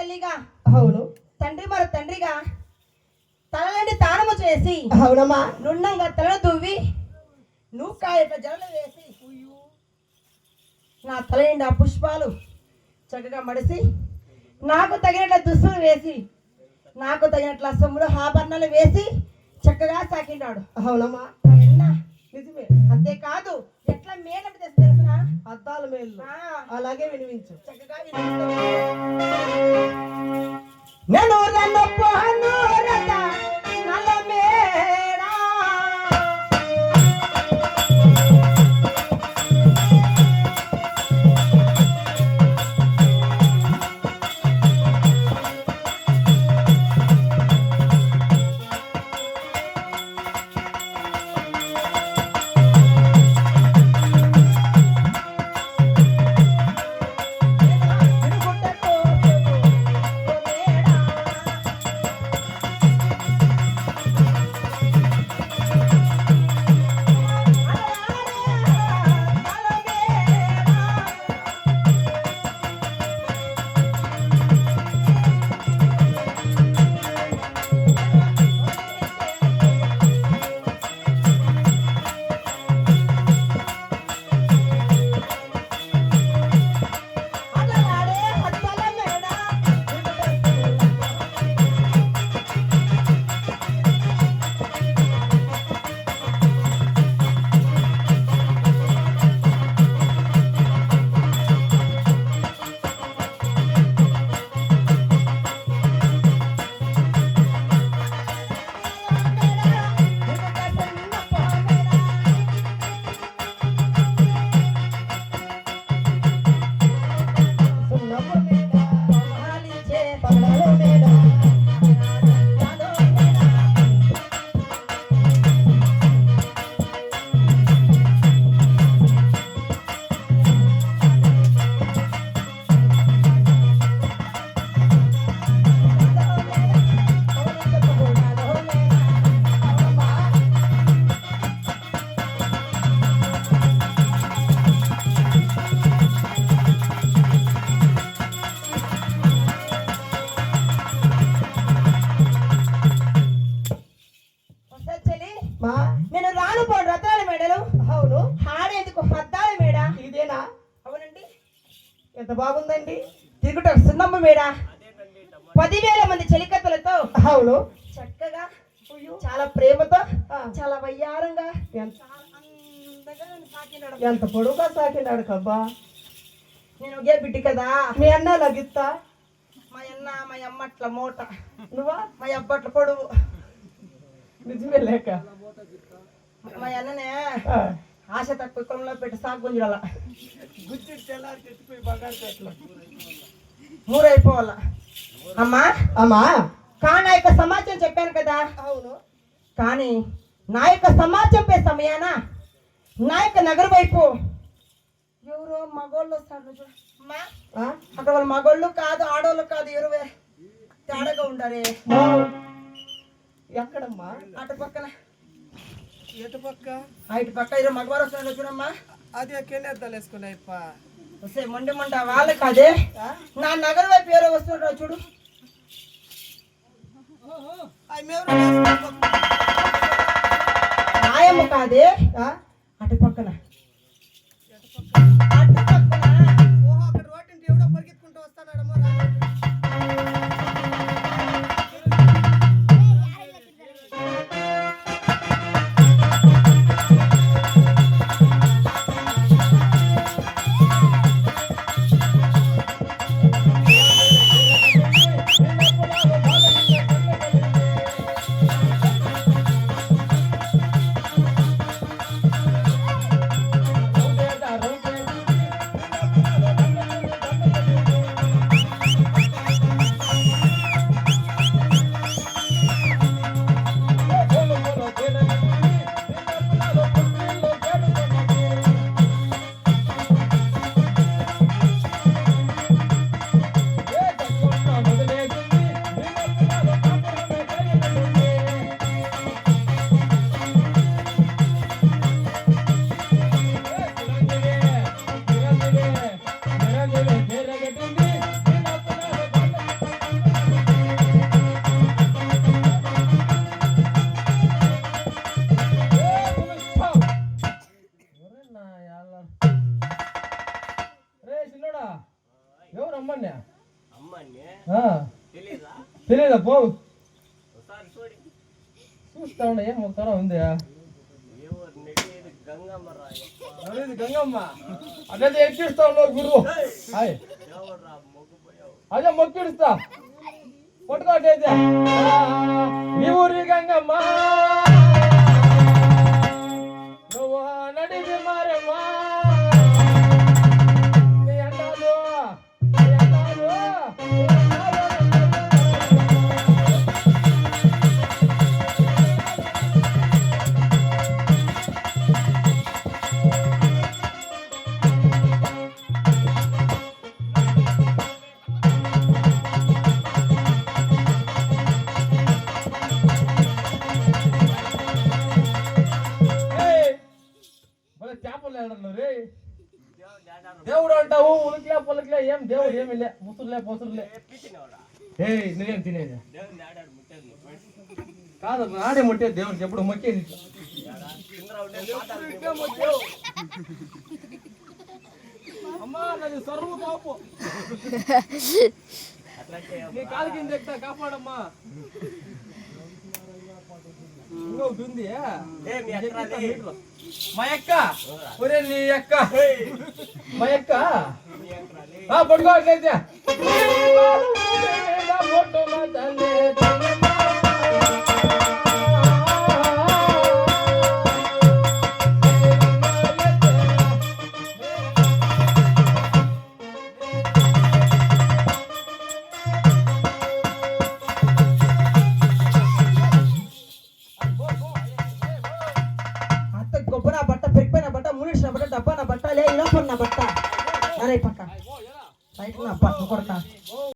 తల్లిగా అవును తండ్రి మరి తండ్రిగా తలలండి తానము చేసి అవునమ్మా నున్నంగా తలను దువ్వి నూకాయ జడలు వేసి నా తల నిండా పుష్పాలు చక్కగా మడిసి నాకు తగినట్ల దుస్తులు వేసి నాకు తగినట్ల సొమ్ములు ఆభరణాలు వేసి చక్కగా సాకినాడు. అవునమ్మా నిజమే. అంతేకాదు ఎట్లా మేలు తెలిసిన అద్దాల మేలు అలాగే వినిపించు చక్కగా నేను నల్ల మేడా నేను రాను పోను రత్నాల మేడలు. అవును హాడేందుకు అద్దాల మేడ. ఇదేనా? అవునండి. ఎంత బాగుందండి. తిరుగుట సున్నమ్మ మేడ 10,000 మంది చెలికత్తలతో. అవును చక్కగా చాలా ప్రేమతో చాలా వయ్యారంగా ఎంత పొడుగా సాకినాడు కబ్బా. నేను ఒకే బిడ్డి కదా. మీ అన్న లగిస్తా. మా అన్న మా అమ్మ అట్లా మూట. నువ్వా? మా అబ్బట్ల పొడువు. నిజమే లేక మా అన్ననే ఆశ తక్కువ కొలంలో పెట్టి సాగు గుంజాల గుజ్జు తెల్లారి తెచ్చిపోయి బంగారు చెట్లు మూరైపోవాల. అమ్మా అమ్మా కానీ నా యొక్క సమాచారం చెప్పాను కదా. అవును కానీ నా యొక్క సమాచారం చెప్పే సమయాన నా యొక్క నగర వైపు ఎవరో మగోళ్ళు వస్తారు చూడ. అమ్మా అక్కడ వాళ్ళు మగోళ్ళు కాదు ఆడోళ్ళు కాదు ఎవరు తేడాగా ఉండారే. ఎక్కడమ్మా? అటు పక్కన ఎటు పక్క? ఇటు పక్క ఇరు మగవారు వస్తున్నారు చూడమ్మా. అది కెళ్ళేద్దాలు వేసుకున్నాయి వస్తే మొండి మొండ వాళ్ళకి కాదే నా నగర వైపు ఎవరో వస్తున్నారు చూడు. ఆయమ్మ కాదే అటు పక్కన అక్కడ రోడ్డు ఎవడో పరిగెత్తుకుంటూ వస్తాడమ్మో. తెలియదా పో చూస్తా ఉండే ఏం ఒకసారి ఉంది అనేది గంగమ్మ అదే ఎక్కిస్తా ఉన్నావు గురువు హాయ్ అదే మొక్కిడుస్తా పట్టుకోటైతే ఈ ఊరి గంగమ్మ నువ్వు నడివి మారమ్మా నీ అంటాలు చేపలు ఆడను రే దేవుడు అంటావు ఉలికిలే పొలికిలే ఏం దేవుడు ఏమి లే ముసురులే పొసురులే నువ్వేం తినేది కాదు ఆడే ముట్టేది దేవుడికి ఎప్పుడు మొక్కేది అమ్మా నాది సర్వు కాపు నీ కాలు కింద ఎక్కుతా కాపాడమ్మా ఇంకొకటి ఉంది మా అక్క ఒరే నీ అక్క మా అక్క పడుకోవట్లయితే గొప్పన బట్ట పెరిగిపోయిన బట్ట మునిసిన బట్ట డబ్బాన బట్ట లే ఇలా పన్న బట్ట అరే పక్క రైట్ నా పక్క కొడతా